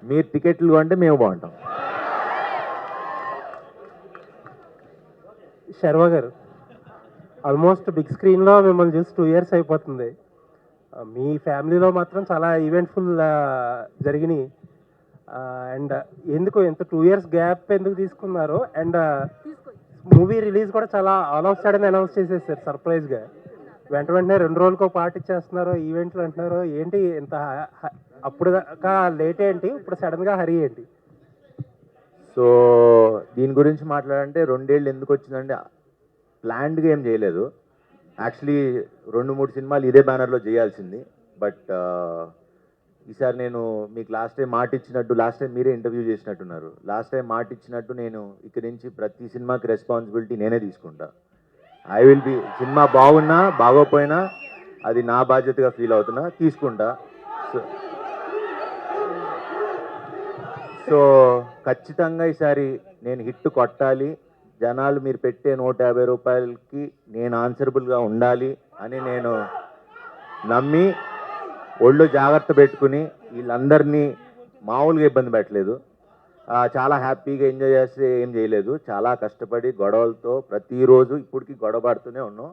మీరు టికెట్లు కొంటే మేము బాగుంటాం. శర్వ గారు, ఆల్మోస్ట్ బిగ్ స్క్రీన్లో మిమ్మల్ని చూసి 2 years అయిపోతుంది. మీ ఫ్యామిలీలో మాత్రం చాలా ఈవెంట్ఫుల్ జరిగినాయి. అండ్ ఎందుకు ఎంత 2 years గ్యాప్ ఎందుకు తీసుకున్నారు? అండ్ మూవీ రిలీజ్ కూడా చాలా ఆల్ ఆఫ్ సడన్ అనౌన్స్ చేసేసారు సర్ప్రైజ్గా. వెంటనే 2 రోజులకో పార్ట్ ఇచ్చేస్తున్నారు, ఈవెంట్లు అంటున్నారు. ఏంటి ఇంత అప్పుడు దాకా లేట్ ఏంటి, ఇప్పుడు సడన్గా హరి ఏంటి? సో దీని గురించి మాట్లాడంటే 2 ఏళ్ళు ఎందుకు వచ్చిందంటే ప్లాన్డ్గా ఏం చేయలేదు. యాక్చువల్లీ 2-3 సినిమాలు ఇదే బ్యానర్లో చేయాల్సింది. బట్ ఈసారి నేను మీకు లాస్ట్ టైం మాట ఇచ్చినట్టు, లాస్ట్ టైం మీరే ఇంటర్వ్యూ చేసినట్టున్నారు, లాస్ట్ టైం మాట ఇచ్చినట్టు నేను ఇక్కడి నుంచి ప్రతి సినిమాకి రెస్పాన్సిబిలిటీ నేనే తీసుకుంటా. ఐ విల్ బి, సినిమా బాగున్నా బాగోపోయినా అది నా బాధ్యతగా ఫీల్ అవుతున్నా, తీసుకుంటా. సో సో ఖచ్చితంగా ఈసారి నేను హిట్ కొట్టాలి, జనాలు మీరు పెట్టే 150 రూపాయలకి నేను ఆన్సరబుల్గా ఉండాలి అని నేను నమ్మి ఒళ్ళు జాగ్రత్త పెట్టుకుని వీళ్ళందరినీ మామూలుగా ఇబ్బంది పెట్టలేదు. చాలా హ్యాపీగా ఎంజాయ్ చేస్తే ఏం చేయలేదు, చాలా కష్టపడి గొడవలతో ప్రతిరోజు ఇప్పటికీ గొడవ పడుతూనే ఉన్నాం.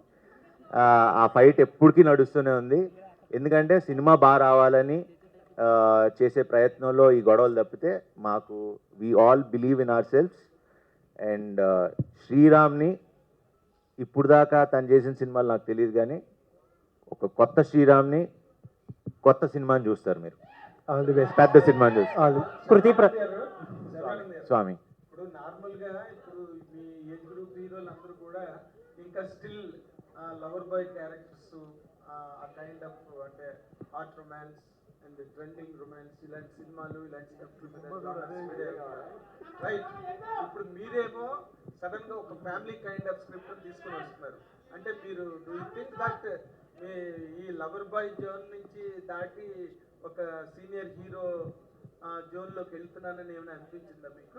ఆ ఫైట్ ఎప్పటికీ నడుస్తూనే ఉంది. ఎందుకంటే సినిమా బాగా రావాలని చేసే ప్రయత్నంలో ఈ గొడవలు తప్పితే మాకు we all believe in our selfs. And శ్రీరామ్ని ఇప్పుడు దాకా తను చేసిన సినిమాలు నాకు తెలియదు, కానీ ఒక కొత్త శ్రీరామ్ని, కొత్త సినిమాని చూస్తారు మీరు. All the best. పెద్ద సినిమాని చూస్తారు. స్వామి, ఇప్పుడు నార్మల్గా ఇప్పుడు మీ ఏజ్ గ్రూప్ హీరోలు అందరూ కూడా ఇంకా స్టిల్ లవర్ బాయ్ క్యారెక్టర్స్, ఆ కైండ్ ఆఫ్ అంటే hot romance and trending romance, ఇలాంటి సినిమాలు, ఇలాంటి రైట్. ఇప్పుడు మీరేమో సడన్ గా ఒక ఫ్యామిలీ కైండ్ ఆఫ్ స్క్రిప్ట్ తీసుకుని వస్తున్నారు. అంటే మీరు డూ యూ థింక్ దట్ ఈ లవర్ బాయ్ జోన్ నుంచి దాటి ఒక సీనియర్ హీరో జోన్లోకి వెళ్తున్నానని ఏమైనా అనిపించిందా మీకు?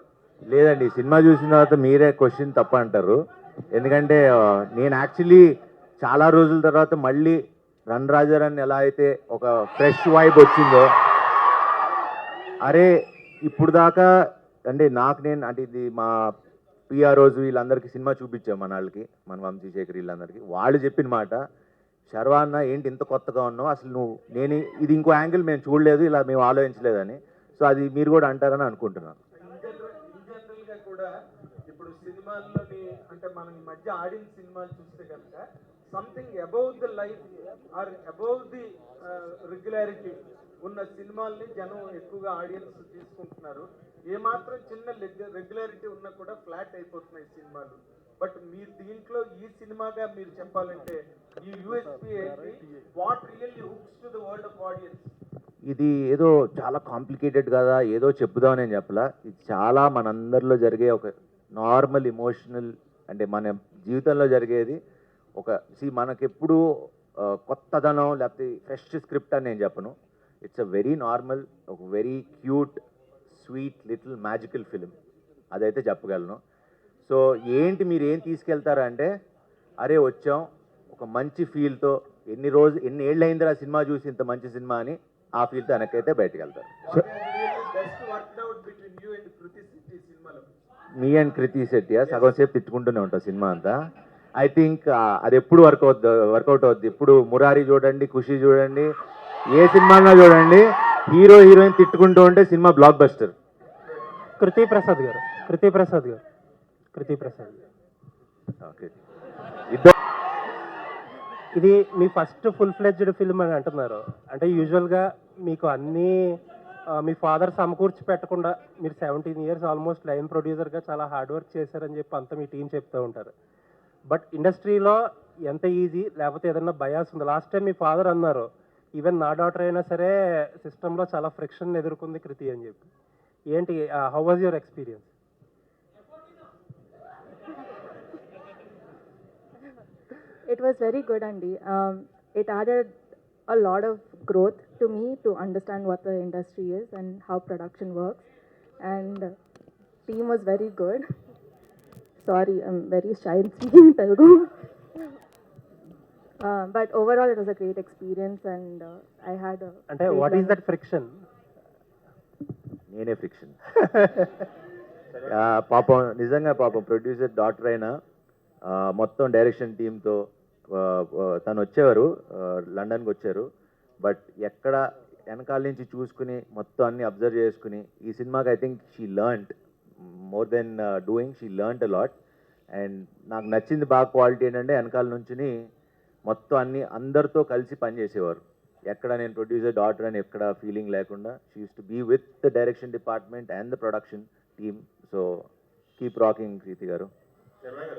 లేదండి, సినిమా చూసిన తర్వాత మీరే క్వశ్చన్ తప్ప అంటారు. ఎందుకంటే నేను యాక్చువల్లీ చాలా రోజుల తర్వాత మళ్ళీ రన్ రాజారాన్ని ఎలా అయితే ఒక ఫ్రెష్ వైబ్ వచ్చిందో, అరే ఇప్పుడు దాకా అంటే అంటే ఇది మా పిఆర్ఓస్ వీళ్ళందరికీ సినిమా చూపించాం, మన వాళ్ళకి, మన వంశీశేఖర్ వీళ్ళందరికీ. వాళ్ళు చెప్పిన మాట, శర్వా అన్న ఏంటి ఇంత కొత్తగా ఉన్నావు, అసలు నువ్వు నేను ఇది ఇంకో యాంగిల్ మేము చూడలేదు, ఇలా మేము ఆలోచించలేదని. సో అది మీరు కూడా అంటారని అనుకుంటున్నాను. జనరల్గా కూడా ఇప్పుడు సినిమాల్లోని అంటే మనం ఈ మధ్య ఆడిన సినిమాలు చూస్తే కనుక something above the life or above the regularity ఉన్న సినిమాల్ని జనం ఎక్కువగా ఆడియన్స్ తీసుకుంటున్నారు. ఏమాత్రం చిన్న రెగ్యులారిటీ ఉన్నా కూడా ఫ్లాట్ అయిపోతున్నాయి సినిమాలు. బట్ మీరు దీంట్లో ఈ సినిమాగా మీరు చెప్పాలంటే ఈ యూఎస్పీ ఏంటి, what really hooks to the world of audience? ఇది ఏదో చాలా కాంప్లికేటెడ్ కదా, ఏదో చెప్పుదామని నేను చెప్పలా. ఇది చాలా మనందరిలో జరిగే ఒక నార్మల్ ఇమోషనల్, అంటే మన జీవితంలో జరిగేది. మనకెప్పుడు కొత్తదనం లేకపోతే ఫ్రెష్ స్క్రిప్ట్ అని నేను చెప్పను. ఇట్స్ అ వెరీ నార్మల్, ఒక very cute, sweet, little magical film, అదైతే చెప్పగలను. సో ఏంటి మీరు ఏం తీసుకెళ్తారంటే, అరే వచ్చాం ఒక మంచి ఫీల్తో, ఎన్ని ఏళ్ళు అయిందిరా సినిమా చూసి ఇంత మంచి సినిమా అని, ఆ ఫీల్తో వెనకైతే బయటకు వెళ్తారు. మీ అండ్ కృతి శెట్టి సగం సేపు తిట్టుకుంటూనే ఉంటాం సినిమా అంతా. ఐ థింక్ అది ఎప్పుడు వర్కౌట్ అవుద్ది. ఇప్పుడు మురారి చూడండి, ఖుషి చూడండి, ఏ సినిమాలో చూడండి, హీరో హీరోయిన్ తిట్టుకుంటూ ఉంటే సినిమా బ్లాక్ బస్టర్. కృతి ప్రసాద్ గారు ఓకే, ఇద్దరు ఇది మీ ఫస్ట్ ఫుల్ ఫ్లెడ్జ్డ్ ఫిల్మ్ అని అంటున్నారు. అంటే యూజువల్గా మీకు అన్నీ మీ ఫాదర్ సమకూర్చి పెట్టకుండా మీరు 17 years ఆల్మోస్ట్ లైన్ ప్రొడ్యూసర్గా చాలా హార్డ్ వర్క్ చేశారని చెప్పి అంతా మీ టీం చెప్తూ ఉంటారు. బట్ ఇండస్ట్రీలో ఎంత ఈజీ, లేకపోతే ఏదన్నా బయాస్ ఉంది? లాస్ట్ టైం మీ ఫాదర్ అన్నారు, ఈవెన్ నా డాటర్ అయినా సరే సిస్టంలో చాలా ఫ్రిక్షన్ ఎదుర్కొంది కృతి అని చెప్పి. ఏంటి, how was your experience? It was very good, Andy. It added a lot of growth to me to understand what the industry is and how production works. And team was very good. Sorry, I'm very shy in speaking Telugu. But overall, it was a great experience, and I had a. అంటే what is that friction? నేనే friction. పాపం నిజంగా పాపం producer doctor అయినా మొత్తం direction టీంతో తను వచ్చేవారు, లండన్కి వచ్చారు. బట్ ఎక్కడ వెనకాల నుంచి చూసుకుని మొత్తం అన్ని అబ్జర్వ్ చేసుకుని ఈ సినిమాకి I think she learned more than doing, she learned a lot. And నాకు నచ్చింది బాగా క్వాలిటీ ఏంటంటే వెనకాల నుంచి మొత్తం అన్ని అందరితో కలిసి పనిచేసేవారు. ఎక్కడ నేను ప్రొడ్యూసర్ డాటర్ అని ఎక్కడ ఫీలింగ్ లేకుండా she used to be with the direction department and the production team. So keep rocking Preethi garu.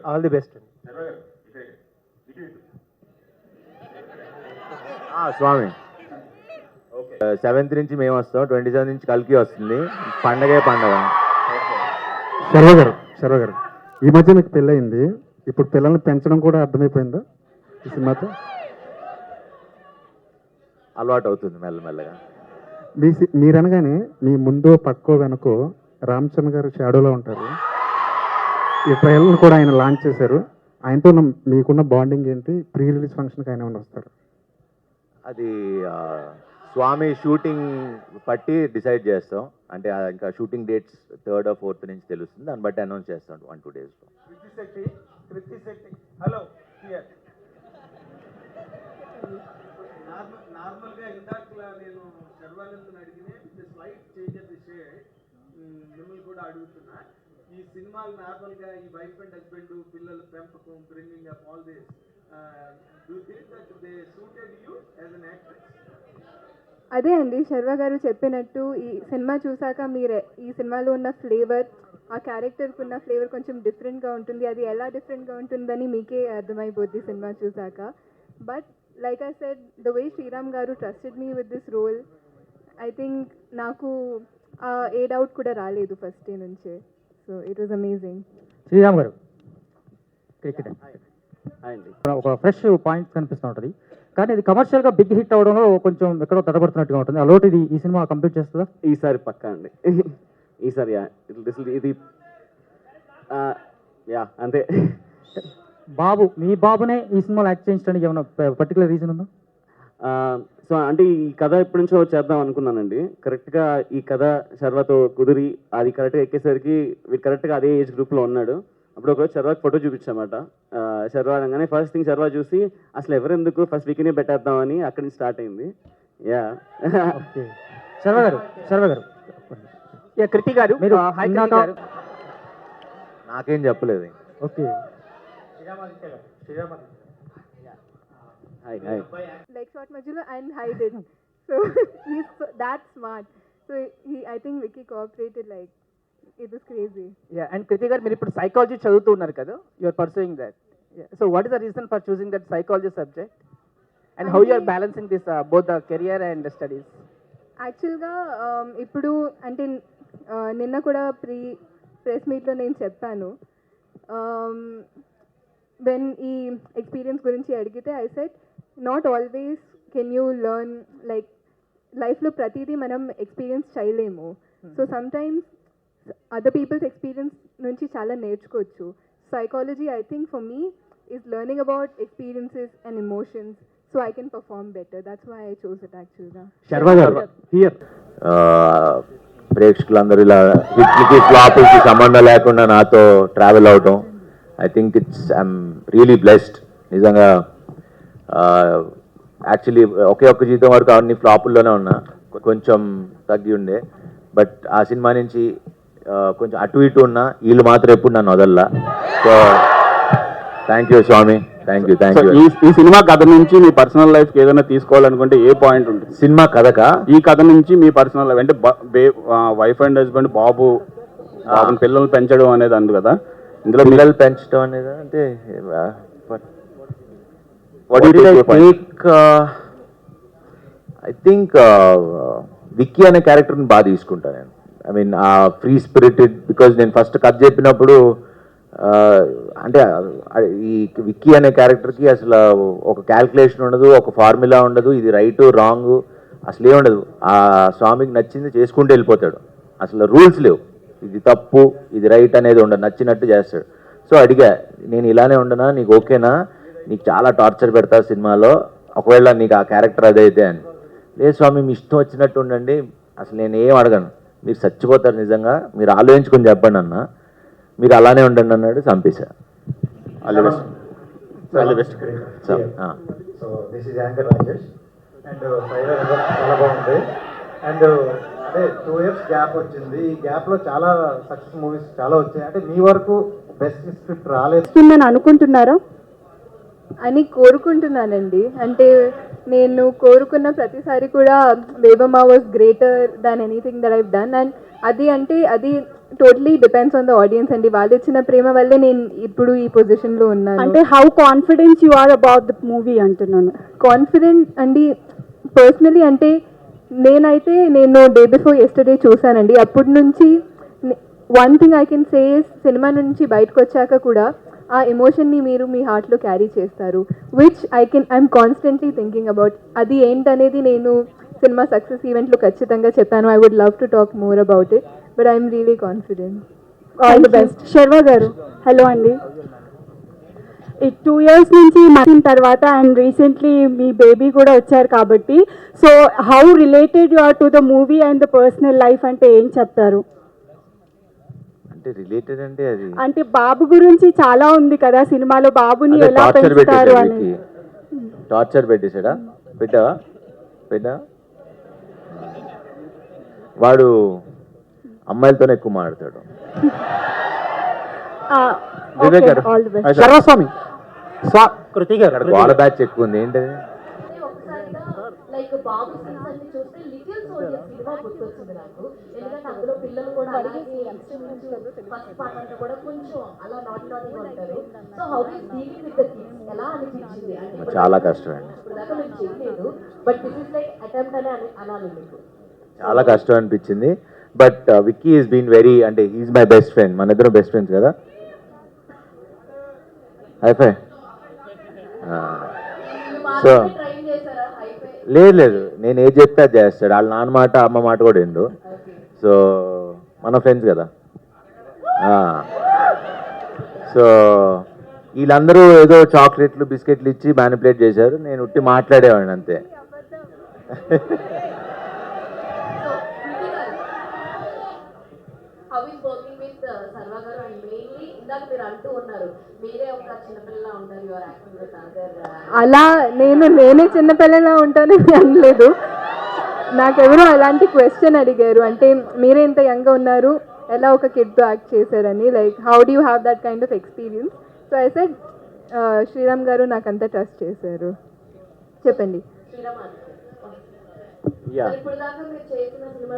All the best. Swamy 7th నుంచి మేము వస్తాం, 27 నుంచి కల్కి వస్తుంది. పండగే పండగ. శర్వ గారు ఈ మధ్య మీకు పెళ్ళయింది, ఇప్పుడు పిల్లల్ని పెంచడం కూడా అర్థమైపోయిందా ఈ సినిమాతో? అలవాటు అవుతుంది మెల్లమెల్లగా. మీరనగానే మీ ముందో పక్కో వెనకో రామ్ చరణ్ గారు షాడోలో ఉంటారు. ఈ ట్రైలర్ కూడా ఆయన లాంచ్ చేశారు. ఆయనతో మీకున్న బాండింగ్ ఏంటి? ప్రీ రిలీజ్ ఫంక్షన్కి ఆయన ఏమైనా వస్తారు? అది స్వామి షూటింగ్ పట్టి డిసైడ్ చేస్తాం. అంటే ఇంకా shooting dates 3rd or 4th నుంచి తెలుస్తుంది, దాన్ని బట్టి అనౌన్స్ చేస్తాం 1-2 daysలో. కృతి శెట్టి హలో హియర్. నార్మల్గా ఇందాక నేను శర్వానందన్ అడిగిన slight change of the shade మిమ్మల్ని కూడా అడుగుతున్నా. ఈ సినిమాలు నార్మల్గా ఈ వైఫ్ అండ్ హస్బెండ్ పిల్లల పెంపకం, bringing up all this, do you think that they suited you as an actress? అదే అండి శర్వ గారు చెప్పినట్టు ఈ సినిమా చూసాక మీరు ఈ సినిమాలో ఉన్న ఫ్లేవర్, ఆ క్యారెక్టర్కి ఉన్న ఫ్లేవర్ కొంచెం డిఫరెంట్గా ఉంటుంది. అది ఎలా డిఫరెంట్గా ఉంటుందని మీకే అర్థమైపోద్ది సినిమా చూసాక. But like I said, the way Sriram garu trusted me with this role, I think నాకు ఏ డౌట్ కూడా రాలేదు ఫస్ట్ డే నుంచే. So it was amazing. Sriram garu ఒక ఫ్రెష్ పాయింట్ కనిపిస్తూ ఉంటుంది, కానీ ఇది కమర్షియల్గా బిగ్ హిట్ అవడంలో కొంచెం ఎక్కడో తడబడుతున్నట్టుగా ఉంటుంది. ఆ లోటు ఈ సినిమా కంప్లీట్ చేస్తుందా? ఈసారి పక్కా అండి. ఈసారి ఇది అంతే. మీ బాబునే ఈ సినిమాలో యాక్ట్ చేయించడానికి ఏమైనా పర్టికులర్ రీజన్ ఉందా? సో అంటే ఈ కథ ఎప్పటి నుంచో చేద్దాం అనుకున్నానండి. కరెక్ట్గా ఈ కథ శర్వాతో కుదిరి అది కరెక్ట్గా ఎక్కేసరికి వీడు కరెక్ట్గా అదే ఏజ్ గ్రూప్లో ఉన్నాడు. అప్పుడు ఒకరోజు శర్వాకి ఫోటో చూపించామాట. శర్వా అనగానే ఫస్ట్ థింగ్ శర్వా చూసి అసలు ఎవరెందుకు ఫస్ట్ వీక్నే పెట్టేద్దామని అక్కడి నుంచి స్టార్ట్ అయింది. శర్వ గారు కృతి గారు మీరు నాకేం చెప్పలేదు. Okay, Like short Majula and hide it. So he's that smart. So I think Vicky cooperated like it was crazy. Yeah, and Kriti garu, మీరు ఇప్పుడు సైకాలజీ చదువుతూ ఉన్నారు కదా, you are pursuing that. Yeah. So what is the reason for choosing that psychology subject? And how you are balancing this both the career and the studies? యాక్చువల్గా ఇప్పుడు అంటే నిన్న కూడా ప్రెస్ మీట్లో నేను చెప్పాను, వెన్ ఈ ఎక్స్పీరియన్స్ గురించి అడిగితే I said not always can you learn, like లైఫ్లో ప్రతిదీ మనం ఎక్స్పీరియన్స్ చేయలేము. So sometimes other people's experience నుంచి చాలా నేర్చుకోవచ్చు. Psychology I think for me is learning about experiences and emotions, so I can perform better. That's why I chose it actually. Sharva గారు here. ప్రేక్షకులందరూ ఇలా హిట్లకి ఫ్లాపులకి సంబంధం లేకుండా నాతో ట్రావెల్ అవటం, I think I'm really blessed. నిజంగా యాక్చువల్లీ ఒక్క జీతం వరకు అన్ని ఫ్లాపుల్లోనే ఉన్నా, కొంచెం తగ్గి ఉండే. బట్ ఆ సినిమా నుంచి కొంచెం అటు ఇటు ఉన్నా, వీళ్ళు మాత్రం ఎప్పుడు నన్ను వదల్లా. So thank you Swami, thank you. ఈ సినిమా కథ నుంచి మీ పర్సనల్ లైఫ్ ఏదైనా తీసుకోవాలనుకుంటే ఏ పాయింట్ ఉంటుంది? సినిమా కథకా? ఈ కథ నుంచి మీ పర్సనల్ లైఫ్ అంటే వైఫ్ అండ్ హస్బెండ్ బాబుని పిల్లలు పెంచడం అనేది అందు కదా, ఇందులో పిల్లలు పెంచడం అనేది అంటే ఐ థింక్ విక్కీ అనే క్యారెక్టర్ని బాగా తీసుకుంటాను నేను. ఐ మీన్ ఆ ఫ్రీ స్పిరిటెడ్, బికాజ్ నేను ఫస్ట్ కథ చెప్పినప్పుడు అంటే ఈ విక్కీ అనే క్యారెక్టర్కి అసలు ఒక క్యాల్కులేషన్ ఉండదు, ఒక ఫార్ములా ఉండదు, ఇది రైట్ రాంగ్ అసలు ఏముండదు. ఆ స్వామికి నచ్చింది చేసుకుంటూ వెళ్ళిపోతాడు, అసలు రూల్స్ లేవు, ఇది తప్పు ఇది రైట్ అనేది ఉండదు, నచ్చినట్టు చేస్తాడు. సో అడిగా, నేను ఇలానే ఉండనా, నీకు ఓకేనా, నీకు చాలా టార్చర్ పెడతా సినిమాలో, ఒకవేళ నీకు ఆ క్యారెక్టర్ అదైతే అని. లేదు స్వామి మీ ఇష్టం వచ్చినట్టు ఉండండి, అసలు నేను ఏం అడగను, మీరు చచ్చిపోతారు నిజంగా, మీరు ఆలోచించుకొని చెప్పండి అన్న, మీరు అలానే ఉండండి అన్నాడు, చంపేశా. All the best, all the best. So this is anchor Rajesh and trailer చాలా బాగుంది. అండ్ అదే 2 years గ్యాప్ వచ్చింది. ఈ గ్యాప్లో చాలా సక్సెస్ మూవీస్ చాలా వచ్చాయి. అంటే మీ వరకు బెస్ట్ స్క్రిప్ట్ రాలేదు వస్తుందని అనుకుంటున్నారా అని కోరుకుంటున్నానండి. అంటే నేను కోరుకున్న ప్రతిసారి కూడా వేబమా was greater than anything that I've done. And అది totally depends on the audience అండి. వాళ్ళు ఇచ్చిన ప్రేమ వల్లే నేను ఇప్పుడు ఈ పొజిషన్లో ఉన్నాను. అంటే how confidence you are about the movie అంటున్నాను. కాన్ఫిడెంట్ అండి పర్సనలీ. అంటే నేను డే బిఫోర్ ఎస్టర్డే చూసానండి. అప్పటి నుంచి one thing I can say cinema నుంచి బయటకు వచ్చాక కూడా ఆ ఎమోషన్ని మీరు మీ హార్ట్లో క్యారీ చేస్తారు, which I'm constantly thinking about. అది ఏంటనేది నేను సినిమా సక్సెస్ ఈవెంట్లో ఖచ్చితంగా చెప్పాను. I would love to talk more about it, but I'm really confident. All the best. Sharwa garu hello అండి. ఈ 2 years నుంచి మారిన తర్వాత అండ్ రీసెంట్లీ మీ బేబీ కూడా వచ్చారు కాబట్టి, so how related you are to the movie and the personal life అంటే ఏం చెప్తారు? అంటే రిలేటెడ్ అంటే అది అంటే బాబు గురించి చాలా ఉంది కదా సినిమాలో, బాబుని ఎలా టార్చర్ పెంచుతారు పెట్టేశాడు, అని. టార్చర్ పెట్టేశాడా? పెట్టా వాడు అమ్మాయిలతోనే ఎక్కువ మాట్లాడతాడు. వివేక్ గారు, ఆల్ ది బెస్ట్. సర్వస్వామి కృతి గారు, అక్కడ గోడ బ్యాచ్ ఎక్కువ ఉంది ఏంటది? లైక్ బాబు సీన్స్ అన్ని చూస్తే లిటిల్ సోల్జర్ సినిమా గుర్తొచ్చింది నాకు. ఎందుకంటే అందులో పిల్లలు కూడా ఫస్ట్ పార్ట్ అంటే కూడా కొంచెం అలా నాట్గా ఉంటారు. So how is dealing with the kids ఎలా అనిపించింది? అంటే చాలా కష్టం అండి, ఇప్పుడు దాకా మేము చేయలేదు, but this is like attempt అని అనాలి మీకు. చాలా కష్టం అనిపించింది. But Vicky is been very, అంటే హీఈస్ మై బెస్ట్ ఫ్రెండ్. మన ఇద్దరం బెస్ట్ ఫ్రెండ్స్ కదా. అయిపోయి సో ట్రైన్ చేశారా అయిపోయి? లేదు, నేను ఏది చెప్తే అది చేస్తాడు. వాళ్ళ నాన్న మాట అమ్మ మాట కూడా ఎండు. సో మన ఫ్రెండ్స్ కదా. సో వీళ్ళందరూ ఏదో చాక్లెట్లు బిస్కెట్లు ఇచ్చి మ్యానిపులేట్ చేశారు. నేను ఉట్టి మాట్లాడేవాడిని అంతే. హౌ ఈస్ వర్కింగ్ విత్ సర్వ గారు? అండ్ మెయిన్లీ ఇందాక మీరు అంటూ ఉన్నారు మీరే ఒక చిన్నపిల్లలా ఉంటారు, యువర్ యాక్టింగ్ విత్ అదర్. అలా నేనే చిన్నపిల్లలా ఉంటానని అనలేదు. నాకెవరో అలాంటి క్వశ్చన్ అడిగారు, అంటే మీరే ఇంత యంగ్గా ఉన్నారు, ఎలా ఒక కిడ్తో యాక్ట్ చేశారని. Like how do you have that kind of experience? So I said Sriram గారు నాకు అంతా ట్రస్ట్ చేశారు. చెప్పండి. శ్రీరామ్ యా ఇప్పుడు దాకా మీరు చేసిన సినిమా